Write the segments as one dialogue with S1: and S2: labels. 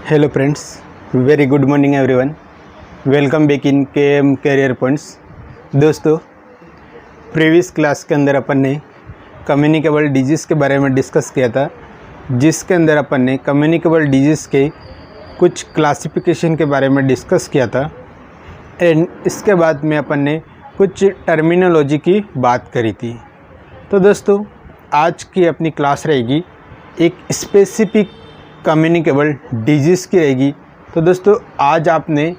S1: Hello friends, very good morning everyone. Welcome back in KM career points. दोस्तों, previous class के अंदर अपन ने communicable disease के बारे में डिस्कस किया था, जिसके अंदर अपन ने कम्युनिकेबल डिजीज़ के कुछ क्लासिफिकेशन के बारे में डिस्कस किया था एंड इसके बाद में अपन ने कुछ टर्मिनोलॉजी की बात करी थी। तो दोस्तों, आज की अपनी क्लास रहेगी एक स्पेसिफिक कम्युनिकेबल डिजीज़ की रहेगी। तो दोस्तों, आज आपने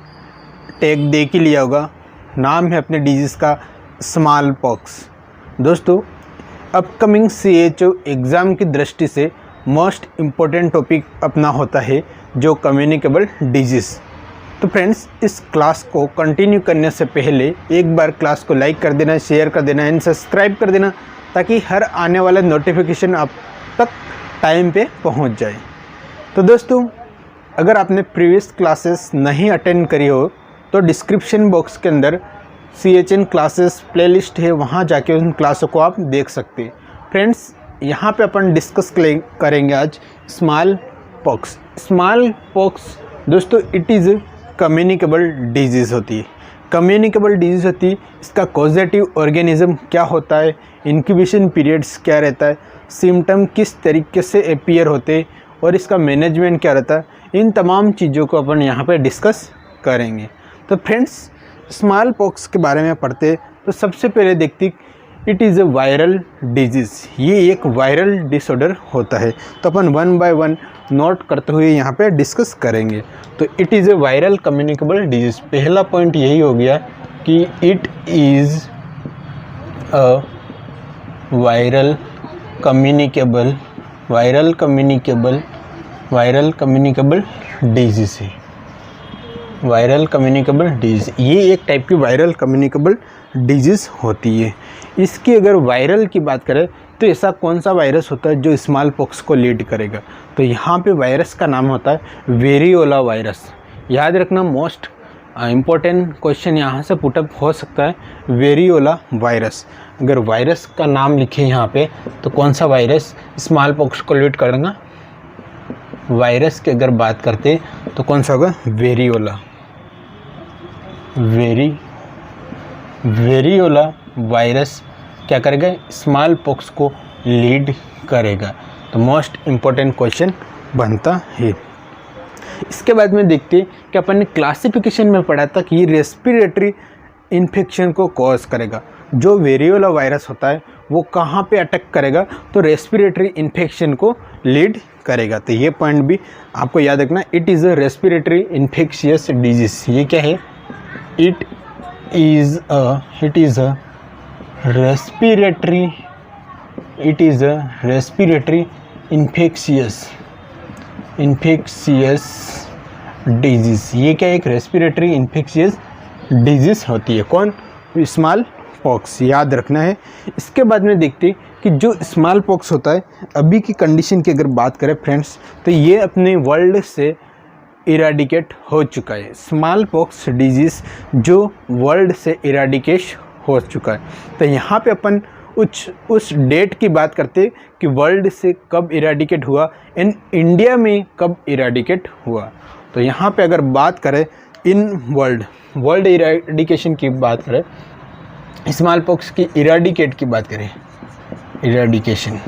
S1: टैग देख ही लिया होगा, नाम है अपने डिजीज़ का स्मॉल पॉक्स। दोस्तों, अपकमिंग CHO एग्ज़ाम की दृष्टि से मोस्ट इम्पोर्टेंट टॉपिक अपना होता है जो कम्युनिकेबल डिजीज़। तो फ्रेंड्स, इस क्लास को कंटिन्यू करने से पहले एक बार क्लास को लाइक कर देना, शेयर कर देना एंड सब्सक्राइब कर देना, ताकि हर आने वाला नोटिफिकेशन आप तक टाइम पे पहुंच जाए। तो दोस्तों, अगर आपने प्रीवियस क्लासेस नहीं अटेंड करी हो तो डिस्क्रिप्शन बॉक्स के अंदर CHN क्लासेस प्लेलिस्ट है, वहां जाके उन क्लासों को आप देख सकते हैं। फ्रेंड्स, यहाँ पे अपन डिस्कस करेंगे आज स्मॉल पॉक्स। स्मॉल पॉक्स दोस्तों, इट इज़ कम्युनिकेबल डिजीज़ होती है। कम्युनिकेबल डिजीज़ होती है, इसका कॉजेटिव ऑर्गेनिज्म क्या होता है, इंक्यूबेशन पीरियड्स क्या रहता है, सिम्टम किस तरीके से अपीयर होते और इसका मैनेजमेंट क्या रहता है, इन तमाम चीज़ों को अपन यहाँ पे डिस्कस करेंगे। तो फ्रेंड्स, स्मॉल पॉक्स के बारे में पढ़ते तो सबसे पहले देखते it is a viral disease. ये एक वायरल डिसऑर्डर होता है। तो अपन वन बाय वन नोट करते हुए यहाँ पे डिस्कस करेंगे। तो it is a viral communicable disease. पहला पॉइंट यही हो गया कि it is a viral communicable disease है। वायरल कम्युनिकेबल डिजीज़, ये एक टाइप की वायरल कम्युनिकेबल डिजीज़ होती है। इसकी अगर वायरल की बात करें तो ऐसा कौन सा वायरस होता है जो स्मॉल पॉक्स को लीड करेगा? तो यहाँ पे वायरस का नाम होता है वेरियोला वायरस। याद रखना, मोस्ट इम्पोर्टेंट क्वेश्चन यहाँ से पुटअप हो सकता है, वेरियोला वायरस। अगर वायरस का नाम लिखे यहाँ पे तो कौन सा वायरस स्मॉल पॉक्स को लीड करेगा? वायरस की अगर बात करते तो कौन सा होगा? वेरियोला। वेरियोला वायरस क्या करेगा? स्मॉल पॉक्स को लीड करेगा। तो मोस्ट इम्पोर्टेंट क्वेश्चन बनता है। इसके बाद में देखते हैं कि अपन ने क्लासिफिकेशन में पढ़ा था कि ये रेस्पिरेटरी इन्फेक्शन को कॉज करेगा। जो वेरियोला वायरस होता है वो कहाँ पे अटैक करेगा? तो रेस्पिरेटरी इन्फेक्शन को लीड करेगा। तो ये पॉइंट भी आपको याद रखना। It is a respiratory infectious disease. ये क्या है? It is a respiratory infectious disease. ये क्या? एक रेस्पिरेटरी इन्फेक्शियस डिजीज़ होती है। कौन? Small pox. याद रखना है। इसके बाद में देखते हैं कि जो स्मॉल पॉक्स होता है, अभी की कंडीशन की अगर बात करें फ्रेंड्स, तो ये अपने वर्ल्ड से इराडिकेट हो चुका है। स्मॉल पॉक्स डिजीज़ जो वर्ल्ड से इराडिकेट हो चुका है। तो यहाँ पे अपन उस डेट की बात करते कि वर्ल्ड से कब इराडिकेट हुआ एंड इंडिया में कब इराडिकेट हुआ। तो यहाँ पे अगर बात करें इन वर्ल्ड इराडिकेशन की बात करें, स्मॉल पॉक्स की इराडिकेट की बात करें, इराडिकेशन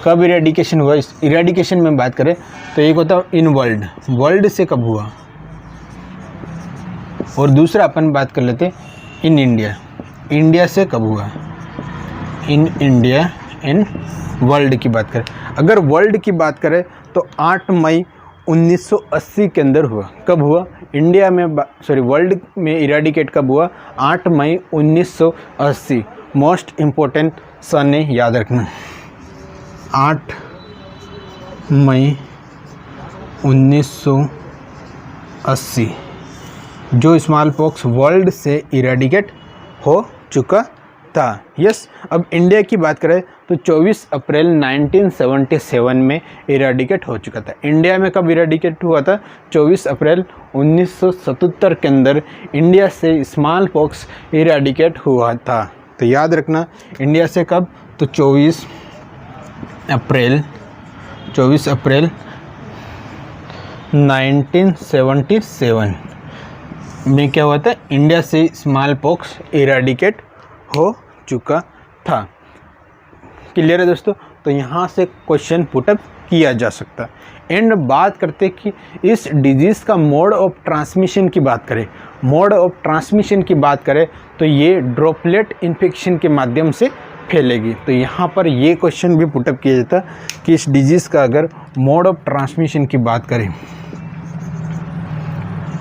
S1: कब इराडिकेशन हुआ? इस इराडिकेशन में बात करें तो एक होता है इन वर्ल्ड से कब हुआ, और दूसरा अपन बात कर लेते इन इंडिया से कब हुआ। इन इंडिया इन वर्ल्ड की बात करें, अगर वर्ल्ड की बात करें तो 8 मई 1980 के अंदर हुआ। कब हुआ? इंडिया में वर्ल्ड में इराडिकेट कब हुआ? 8 मई 1980। मोस्ट इम्पोर्टेंट सन है, याद रखना। 8 मई 1980 जो स्मॉल पॉक्स वर्ल्ड से इराडिकेट हो चुका था। यस। अब इंडिया की बात करें तो 24 अप्रैल 1977 में इराडिकेट हो चुका था। इंडिया में कब इराडिकेट हुआ था? 24 अप्रैल 1977 के अंदर इंडिया से स्मॉल पॉक्स इराडिकेट हुआ था। तो याद रखना, इंडिया से कब? तो 24 अप्रैल 1977 में क्या हुआ था, इंडिया से स्मॉल पॉक्स इरेडिकेट हो चुका था। क्लियर है दोस्तों। तो यहाँ से क्वेश्चन पुटअप किया जा सकता है। एंड बात करते कि इस डिजीज़ का मोड ऑफ ट्रांसमिशन की बात करें, मोड ऑफ ट्रांसमिशन की बात करें तो ये ड्रॉपलेट इन्फेक्शन के माध्यम से फैलेगी। तो यहाँ पर ये क्वेश्चन भी पुटअप किया जाता कि इस डिजीज़ का अगर मोड ऑफ ट्रांसमिशन की बात करें,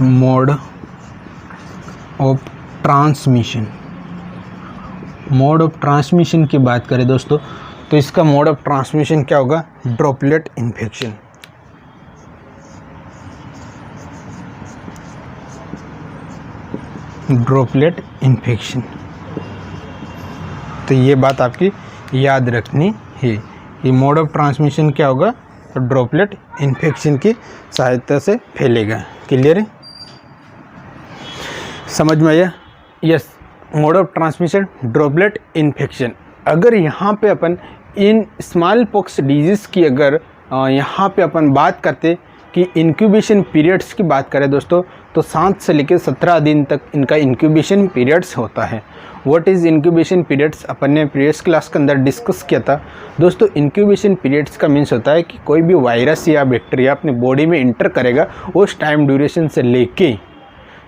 S1: mode of transmission, mode of transmission की बात करें दोस्तों तो इसका मोड ऑफ ट्रांसमिशन क्या होगा, ड्रॉपलेट इन्फेक्शन। ड्रॉपलेट इन्फेक्शन, तो ये बात आपकी याद रखनी है कि मोड ऑफ ट्रांसमिशन क्या होगा, तो ड्रॉपलेट इन्फेक्शन की सहायता से फैलेगा। क्लियर है, समझ में आया। Yes, mode of transmission droplet infection. अगर यहाँ पे अपन इन स्मॉल पॉक्स डिजीज़ की अगर यहाँ पे अपन बात करते कि इंक्यूबेशन पीरियड्स की बात करें दोस्तों तो 7 से लेकर 17 दिन तक इनका इंक्यूबेशन पीरियड्स होता है। व्हाट इज़ इंक्यूबेशन पीरियड्स, अपन ने प्रीवियस क्लास के अंदर डिस्कस किया था दोस्तों। इंक्यूबेशन पीरियड्स का मीन्स होता है कि कोई भी वायरस या बैक्टीरिया अपने बॉडी में इंटर करेगा, उस टाइम ड्यूरेशन से लेके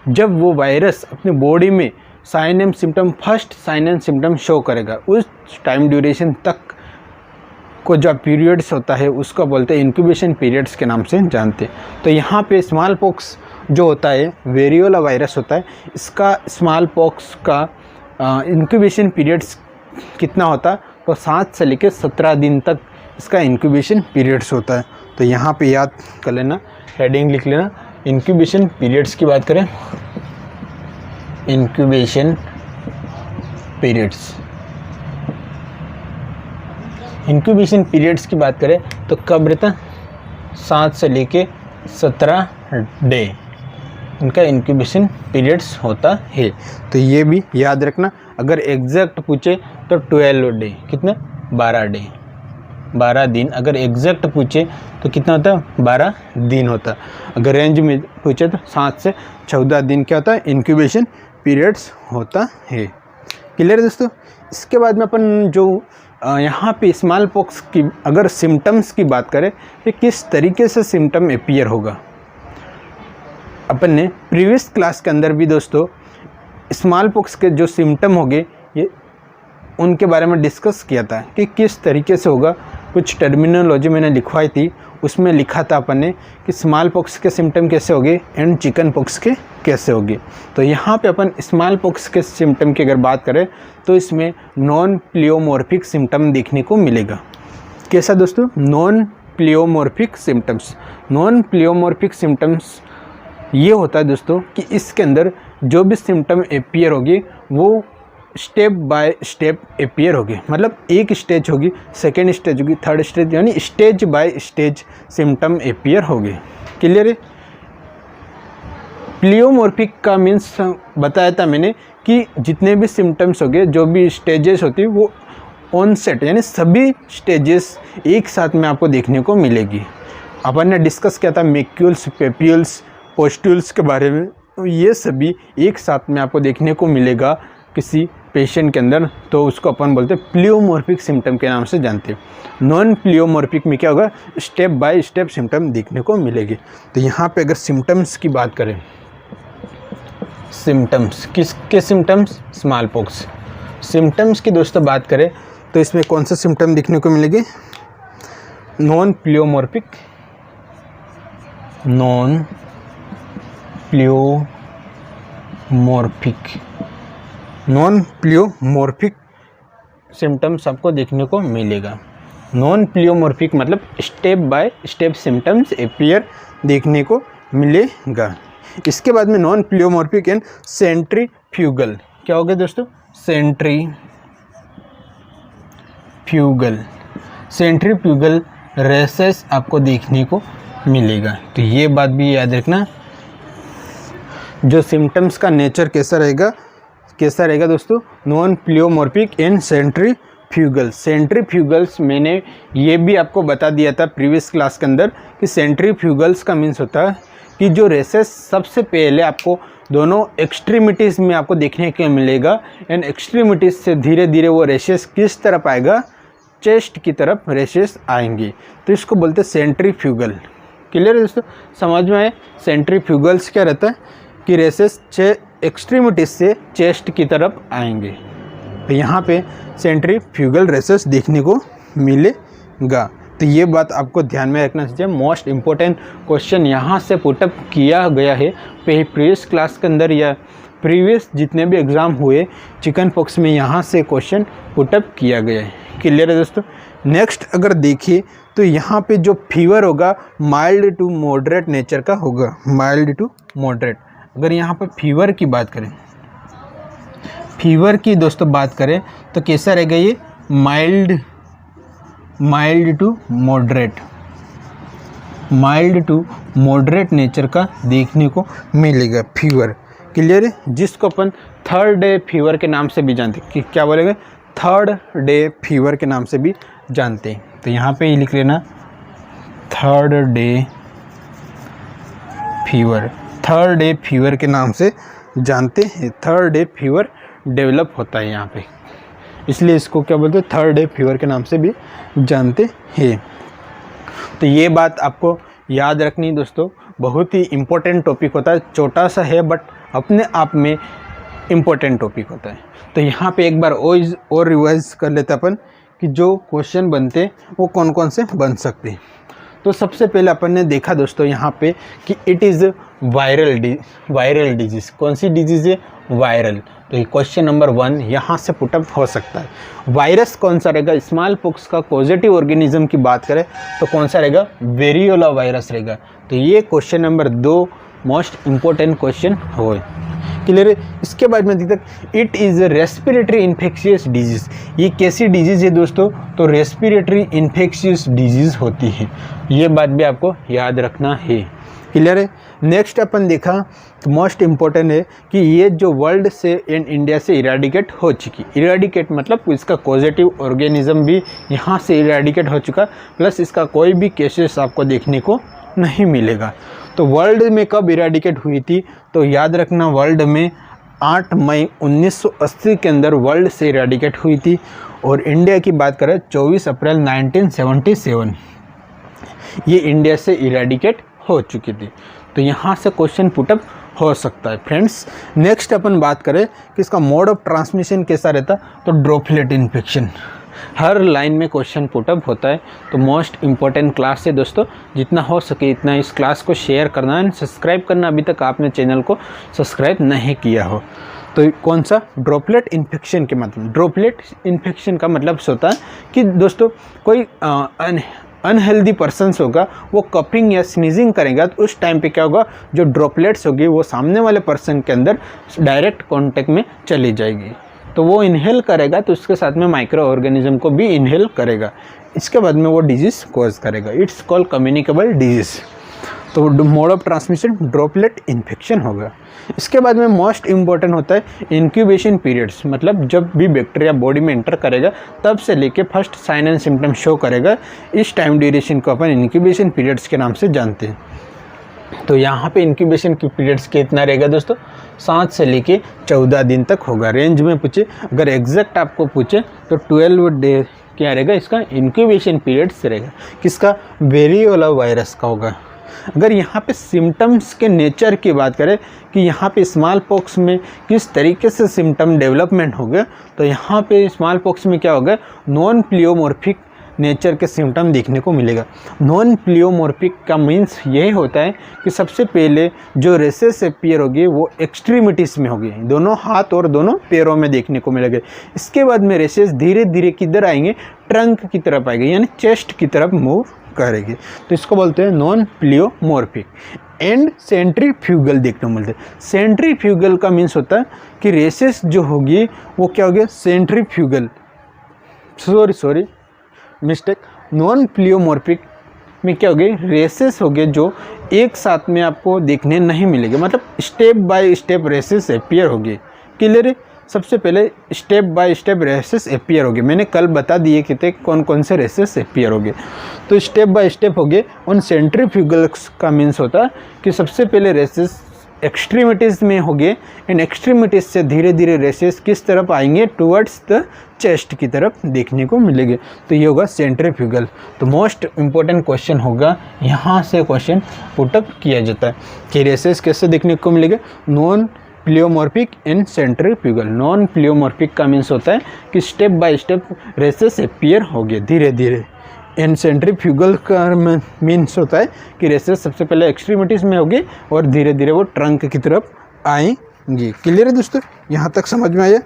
S1: जब वो वायरस अपने बॉडी में sign and symptom, first sign and symptom show करेगा, उस टाइम ड्यूरेशन तक को जो पीरियड्स होता है उसको बोलते हैं इंक्यूबेशन पीरियड्स के नाम से जानते हैं। तो यहाँ पे स्मॉल पॉक्स जो होता है वेरियोला वायरस होता है, इसका स्मॉल पॉक्स का इंक्यूबेशन पीरियड्स कितना होता है, तो 7 से लेकर 17 दिन तक इसका इंक्यूबेशन पीरियड्स होता है। तो यहाँ पे याद कर लेना, हेडिंग लिख लेना, इंक्यूबेशन पीरियड्स की बात करें, इंक्यूबेशन पीरियड्स, इंक्यूबेशन पीरियड्स की बात करें तो कब रहता, 7 से लेके 17 डे इनका इंक्यूबेशन पीरियड्स होता है। तो ये भी याद रखना। अगर एग्जैक्ट पूछे तो 12 डे, कितना, 12 डे, 12 दिन। अगर एग्जैक्ट पूछे तो कितना होता है, 12 दिन होता। अगर रेंज में पूछे तो 7 से 14 दिन क्या होता है, इंक्यूबेशन पीरियड्स होता है। क्लियर है दोस्तों। इसके बाद में अपन जो यहाँ पे स्मॉल पॉक्स की अगर सिम्टम्स की बात करें तो किस तरीके से सिम्टम अपीयर होगा, अपन ने प्रीवियस क्लास के अंदर भी दोस्तों स्मॉल पॉक्स के जो सिम्टम होंगे ये उनके बारे में डिस्कस किया था कि किस तरीके से होगा। कुछ टर्मिनोलॉजी मैंने लिखवाई थी, उसमें लिखा था अपन ने कि स्मॉल पॉक्स के सिम्टम कैसे होंगे एंड चिकन पॉक्स के कैसे होंगे। तो यहाँ पे अपन स्मॉल पॉक्स के सिम्टम की अगर बात करें तो इसमें नॉन प्लियोमॉर्फिक सिम्टम देखने को मिलेगा। कैसा दोस्तों, non pleomorphic symptoms. Non pleomorphic symptoms ये होता है दोस्तों कि इसके अंदर जो भी सिम्टम अपीयर होगी वो स्टेप बाय स्टेप अपीयर होगी, मतलब एक स्टेज होगी, सेकेंड स्टेज होगी, थर्ड स्टेज, यानी stage by stage symptom appear होगी। क्लियर है। प्लियोमॉर्फिक का मीन्स बताया था मैंने कि जितने भी सिम्टम्स होंगे, जो भी स्टेजेस होती है वो ऑनसेट, यानी सभी स्टेजेस एक साथ में आपको देखने को मिलेगी। अपन ने डिस्कस किया था मैक्यूल्स, पेप्यूल्स, पोस्ट्यूल्स के बारे में, तो ये सभी एक साथ में आपको देखने को मिलेगा किसी पेशेंट के अंदर, तो उसको अपन बोलते हैं प्लियोमॉर्फिक सिम्टम के नाम से जानते हैं। नॉन प्लियोमॉर्फिक में क्या होगा, स्टेप बाय स्टेप सिम्टम देखने को मिलेगी। तो यहाँ पे अगर सिम्टम्स की बात करें, सिम्टम्स किसके सिम्टम्स, स्मॉल पॉक्स सिम्टम्स की दोस्तों बात करें तो इसमें कौन सा सिम्टम देखने को मिलेंगे, non pleomorphic, non pleomorphic, non pleomorphic symptoms आपको देखने को मिलेगा। नॉन प्लियोमॉर्फिक मतलब step by step symptoms appear देखने को मिलेगा। इसके बाद में नॉन प्लियोमॉर्फिक एंड सेंट्रीफ्यूगल क्या हो गया दोस्तों, सेंट्रीफ्यूगल, सेंट्रीफ्यूगल रेसेस आपको देखने को मिलेगा। तो ये बात भी याद रखना, जो सिम्टम्स का नेचर कैसा रहेगा दोस्तों, नॉन प्लियोमॉर्फिक एंड सेंट्रीफ्यूगल सेंट्रीफ्यूगल्स मैंने ये भी आपको बता दिया था प्रीवियस क्लास के अंदर कि सेंट्रीफ्यूगल्स का मीन्स होता है कि जो रेसेस सबसे पहले आपको दोनों एक्सट्रीमिटीज़ में आपको देखने को मिलेगा एंड एक्सट्रीमिटीज़ से धीरे धीरे वो रेसेस किस तरफ आएगा, चेस्ट की तरफ रेसेस आएंगी, तो इसको बोलते हैं सेंट्रीफ्यूगल। क्लियर है दोस्तों, समझ में आए? सेंट्रीफ्यूगल्स क्या रहता है कि रेसेस एक्सट्रीमिटीज से चेस्ट की तरफ आएंगे, तो यहाँ पे सेंट्रीफ्यूगल रेसेस देखने को मिलेगा। तो ये बात आपको ध्यान में रखना चाहिए। मोस्ट इम्पोर्टेंट क्वेश्चन यहाँ से पुटअप किया गया है प्रीवियस क्लास के अंदर या प्रीवियस जितने भी एग्ज़ाम हुए चिकन पॉक्स में, यहाँ से क्वेश्चन पुटअप किया गया है। क्लियर है दोस्तों। नेक्स्ट अगर देखिए तो यहाँ पे जो फीवर होगा माइल्ड टू मॉडरेट नेचर का होगा, माइल्ड टू मॉडरेट। अगर यहाँ पर फीवर की बात करें, फीवर की दोस्तों बात करें तो कैसा रहेगा ये, माइल्ड टू मॉडरेट नेचर का देखने को मिलेगा फीवर। क्लियर है, जिसको अपन थर्ड डे फीवर के नाम से भी जानते हैं। कि क्या बोलेंगे, थर्ड डे फीवर के नाम से भी जानते हैं। तो यहाँ पे ये लिख लेना थर्ड डे फीवर के नाम से जानते हैं। थर्ड डे फीवर डेवलप होता है यहाँ पे, इसलिए इसको क्या बोलते हैं, थर्ड डे फीवर के नाम से भी जानते हैं। तो ये बात आपको याद रखनी दोस्तों, बहुत ही इम्पोर्टेंट टॉपिक होता है। छोटा सा है बट अपने आप में इम्पोर्टेंट टॉपिक होता है। तो यहाँ पे एक बार और रिवाइज कर लेते अपन कि जो क्वेश्चन बनते वो कौन कौन से बन सकते हैं। तो सबसे पहले अपन ने देखा दोस्तों यहाँ पे कि इट इज़ वायरल डिजीज़। कौन सी डिजीज़ है, वायरल। तो ये क्वेश्चन नंबर 1 यहाँ से पुटअप हो सकता है। वायरस कौन सा रहेगा, स्मॉल पॉक्स का पॉजिटिव ऑर्गेनिज्म की बात करें तो कौन सा रहेगा, वेरियोला वायरस रहेगा। तो ये question number 2 most important question हो। क्लियर है। इसके बाद में देखते it is respiratory infectious disease. ये कैसी डिजीज़ है दोस्तों, तो रेस्पिरेटरी इन्फेक्शियस डिजीज़ होती है। ये बात भी आपको याद रखना है। क्लियर है। नेक्स्ट अपन देखा तो मोस्ट इम्पोर्टेंट है कि ये जो वर्ल्ड से एंड इंडिया से इरेडिकेट हो चुकी। इरेडिकेट मतलब इसका पॉजिटिव ऑर्गेनिज्म भी यहाँ से इरेडिकेट हो चुका, प्लस इसका कोई भी केसेस आपको देखने को नहीं मिलेगा। तो वर्ल्ड में कब इरेडिकेट हुई थी, तो याद रखना वर्ल्ड में 8 मई 1980 के अंदर वर्ल्ड से इरेडिकेट हुई थी। और इंडिया की बात करें 24 अप्रैल 1977 ये इंडिया से इरेडिकेट हो चुकी थी। तो यहाँ से क्वेश्चन पुटअप हो सकता है फ्रेंड्स। नेक्स्ट अपन बात करें कि इसका मोड ऑफ ट्रांसमिशन कैसा रहता, तो ड्रॉपलेट इन्फेक्शन। हर लाइन में क्वेश्चन पुटअप होता है। तो मोस्ट इम्पोर्टेंट क्लास है दोस्तों, जितना हो सके इतना इस क्लास को शेयर करना है, सब्सक्राइब करना। अभी तक आपने चैनल को सब्सक्राइब नहीं किया हो तो कौन सा, ड्रॉपलेट इन्फेक्शन के मतलब। ड्रॉपलेट इन्फेक्शन का मतलब होता है कि दोस्तों कोई अनहेल्दी पर्सन्स होगा, वो कपिंग या स्नीजिंग करेगा तो उस टाइम पे क्या होगा, जो ड्रॉपलेट्स होगी वो सामने वाले पर्सन के अंदर डायरेक्ट कांटेक्ट में चली जाएगी। तो वो इनहेल करेगा तो उसके साथ में माइक्रो ऑर्गेनिज्म को भी इनहेल करेगा, इसके बाद में वो डिजीज़ कॉज करेगा। It's called communicable disease. तो mode of transmission droplet infection होगा। इसके बाद में मोस्ट इम्पॉर्टेंट होता है इंक्यूबेशन पीरियड्स, मतलब जब भी बैक्टीरिया बॉडी में एंटर करेगा तब से लेके first sign and symptom show करेगा। इस टाइम ड्यूरेशन को अपन इंक्यूबेशन पीरियड्स के नाम से जानते हैं। तो यहाँ पे इंक्यूबेशन की पीरियड्स कितना रहेगा दोस्तों, 7 से लेके 14 दिन तक होगा। रेंज में पूछे, अगर एग्जैक्ट आपको पूछे तो 12 डे क्या रहेगा इसका इंक्यूबेशन पीरियड्स रहेगा। किसका, वेरियोला वायरस का होगा। अगर यहाँ पे सिम्टम्स के नेचर की बात करें कि यहाँ पे स्मॉल पॉक्स में किस तरीके से सिम्टम डेवलपमेंट हो गया, तो यहाँ पे स्मॉल पॉक्स में क्या होगा, नॉन प्लियोमॉर्फिक नेचर के सिम्टम देखने को मिलेगा। नॉन प्लियोमॉर्फिक का मीन्स यही होता है कि सबसे पहले जो रेसेस अपीयर होगी वो एक्सट्रीमिटीज़ में होगी, दोनों हाथ और दोनों पैरों में देखने को मिलेंगे। इसके बाद में रेसेस धीरे धीरे किधर आएंगे, ट्रंक की तरफ आएंगे, यानी चेस्ट की तरफ मूव करेगी। तो इसको बोलते हैं नॉन प्लियोमॉर्फिक। एंड सेंट्रीफ्यूगल देखने को मिलते हैं। सेंट्रीफ्यूगल का मीन्स होता है कि रेसेस जो होगी वो क्या होगी, centrifugal, sorry mistake, non pleomorphic में क्या होगी, रेसेस होंगे जो एक साथ में आपको देखने नहीं मिलेंगे, मतलब step by step rashes appear होगी। क्लियर है। सबसे पहले step by step rashes appear होंगे। मैंने कल बता दिए कि थे कौन कौन से रेसेस अपीयर होंगे। तो स्टेप बाय स्टेप होंगे। उन सेंट्रीफ्यूगल्स का मीन्स होता है कि सबसे पहले रेसेस एक्सट्रीमिटीज़ में होंगे एंड एक्सट्रीमिटीज़ से धीरे धीरे रेसेस किस तरफ आएंगे, टुवर्ड्स द चेस्ट की तरफ देखने को मिलेंगे। तो ये होगा सेंट्रीफ्यूगल। तो मोस्ट इम्पोर्टेंट क्वेश्चन होगा, यहाँ से क्वेश्चन पुटअप किया जाता है कि रेसेस कैसे देखने को मिलेंगे, non pleomorphic and centrifugal. Non pleomorphic का मीन्स होता है कि step by step rashes appear होंगे धीरे धीरे। एंड सेंट्रीफ्यूगल का मीन्स होता है कि रेसेस सबसे पहले एक्सट्रीमिटीज़ में होगी और धीरे धीरे वो ट्रंक की तरफ आएंगी। क्लियर है दोस्तों, यहाँ तक समझ में आया?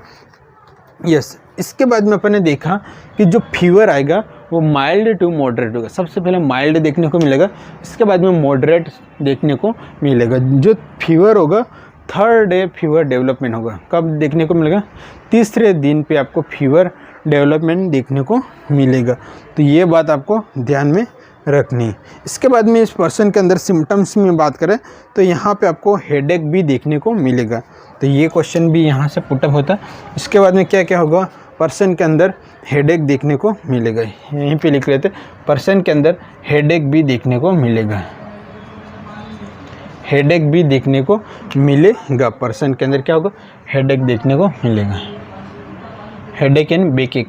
S1: यस। इसके बाद में अपन ने देखा कि जो फीवर आएगा वो माइल्ड टू मॉडरेट होगा। सबसे पहले माइल्ड देखने को मिलेगा, इसके बाद में मॉडरेट देखने को मिलेगा। जो फीवर होगा थर्ड डे फीवर डेवलपमेंट होगा। कब देखने को मिलेगा? तीसरे दिन पे आपको फीवर डेवलपमेंट देखने को मिलेगा। तो ये बात आपको ध्यान में रखनी है। इसके बाद में इस पर्सन के अंदर सिम्टम्स में बात करें तो यहाँ पे आपको हेडेक भी देखने को मिलेगा। तो ये क्वेश्चन भी यहाँ से पुटअप होता है। इसके बाद में क्या क्या होगा, पर्सन के अंदर हेडेक देखने को मिलेगा। यहीं पे लिख लेते, पर्सन के अंदर हेडेक भी देखने को मिलेगा। हेडेक भी देखने को मिलेगा। पर्सन के अंदर क्या होगा, हेडेक देखने को मिलेगा। हेडेक एंड बैकएक,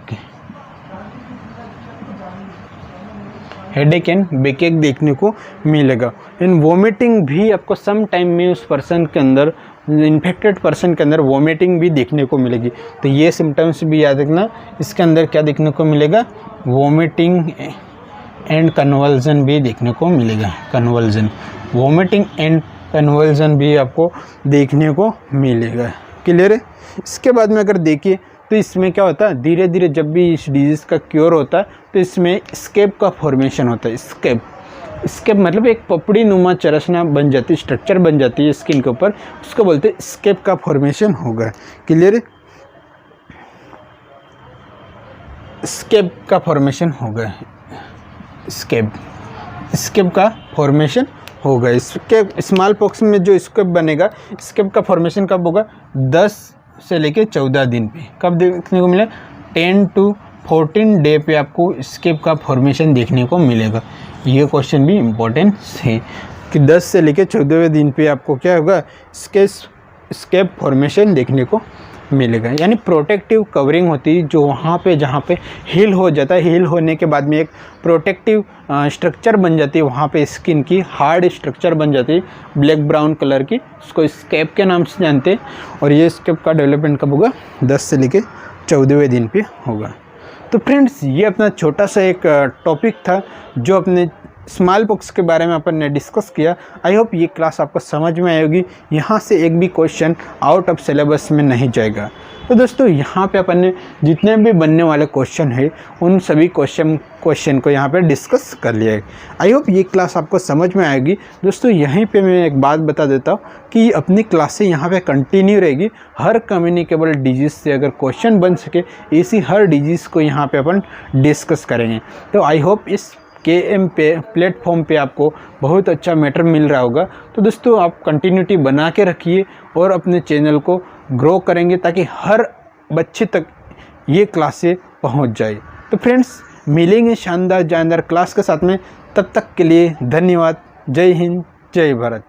S1: हेडेक एंड बैकएक देखने को मिलेगा। इन वोमिटिंग भी आपको सम टाइम में उस पर्सन के अंदर, इन्फेक्टेड पर्सन के अंदर वोमिटिंग भी देखने को मिलेगी। तो ये सिम्टम्स भी याद रखना। इसके अंदर क्या देखने को मिलेगा, वोमिटिंग एंड कन्वल्जन भी देखने को मिलेगा। कन्वल्जन, वोमिटिंग एंड कन्वल्जन भी आपको देखने को मिलेगा। क्लियर है? इसके बाद में अगर देखिए तो इसमें क्या होता है, धीरे धीरे जब भी इस डिजीज़ का क्योर होता है तो इसमें स्केप का फॉर्मेशन होता है। स्केप मतलब एक पपड़ी नुमा चरसना बन जाती है, स्ट्रक्चर बन जाती है स्किन के ऊपर, उसको बोलते हैं स्केप का फॉर्मेशन होगा। क्लियर है? स्केप का फॉर्मेशन होगा। स्केप का फॉर्मेशन होगा। इसके स्मॉल पॉक्स में जो स्केप बनेगा, स्केप का फॉर्मेशन कब होगा, 10 से लेके 14 दिन पे। कब देखने को मिले, 10 to 14 डे पे आपको स्केप का फॉर्मेशन देखने को मिलेगा। ये क्वेश्चन भी इम्पोर्टेंट है कि 10 से लेके 14वें दिन पे आपको क्या होगा, स्केप फॉर्मेशन देखने को मिलेगा। यानी प्रोटेक्टिव कवरिंग होती है जो वहाँ पे जहाँ पे हील हो जाता है, हील होने के बाद में एक प्रोटेक्टिव स्ट्रक्चर बन जाती है वहाँ पे, स्किन की हार्ड स्ट्रक्चर बन जाती है ब्लैक ब्राउन कलर की, उसको स्केप के नाम से जानते हैं। और ये स्केप का डेवलपमेंट कब होगा, 10 से लेके 14वें दिन पे होगा। तो फ्रेंड्स, ये अपना छोटा सा एक टॉपिक था जो अपने स्मॉल पॉक्स के बारे में अपन ने डिस्कस किया। आई होप ये क्लास आपको समझ में आएगी। यहाँ से एक भी क्वेश्चन आउट ऑफ सिलेबस में नहीं जाएगा। तो दोस्तों, यहाँ पे अपन ने जितने भी बनने वाले क्वेश्चन है उन सभी क्वेश्चन को यहाँ पे डिस्कस कर लिया है। आई होप ये क्लास आपको समझ में आएगी। दोस्तों, यहीं पे मैं एक बात बता देता हूँ कि अपनी क्लासें यहाँ पे कंटिन्यू रहेगी। हर कम्युनिकेबल डिजीज़ से अगर क्वेश्चन बन सके, इसी हर डिजीज़ को यहाँ पे अपन डिस्कस करेंगे। तो आई होप इस KM पे प्लेटफॉर्म पे आपको बहुत अच्छा मैटर मिल रहा होगा। तो दोस्तों, आप कंटिन्यूटी बना के रखिए और अपने चैनल को ग्रो करेंगे ताकि हर बच्चे तक ये क्लासें पहुंच जाए। तो फ्रेंड्स, मिलेंगे शानदार जानदार क्लास के साथ में। तब तक के लिए धन्यवाद। जय हिंद, जय भारत।